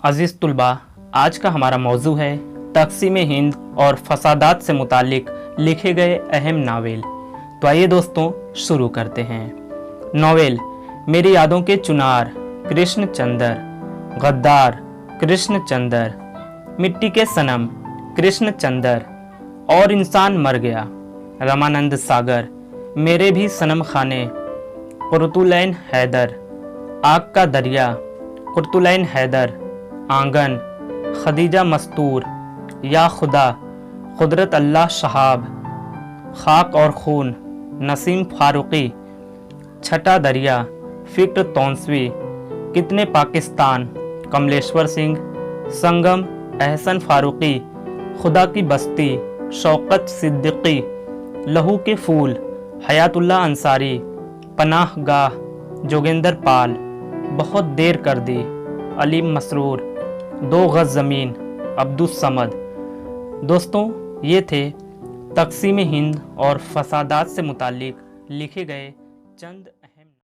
अजीज़ तुलबा, आज का हमारा मौजू है तक़सीम हिंद और फसादात से मुतालिक लिखे गए अहम नावेल। तो आइए दोस्तों शुरू करते हैं। नावेल मेरी यादों के चुनार कृष्णचंद्र, गद्दार कृष्णचंद्र, मिट्टी के सनम कृष्णचंद्र, और इंसान मर गया रामानंद सागर, मेरे भी सनम खाने कुर्तुलैन हैदर, आग का दरिया कुर्तुलैन हैदर, आंगन खदीजा मस्तूर, या खुदा कुदरत अल्लाह शहाब, खाक और खून नसीम फारूकी, छठा दरिया फिक्र तौंसवी, कितने पाकिस्तान कमलेश्वर सिंह, संगम एहसन फारूकी, खुदा की बस्ती शौकत सिद्दीकी, लहू के फूल हयातुल्लाह अंसारी, पनाह गाह जोगेंद्र पाल, बहुत देर कर दी अलीम मसरूर, दो गज़ ज़मीन अब्दुस समद। दोस्तों, ये थे तक़सीम हिंद और फसादात से मुतालिक लिखे गए चंद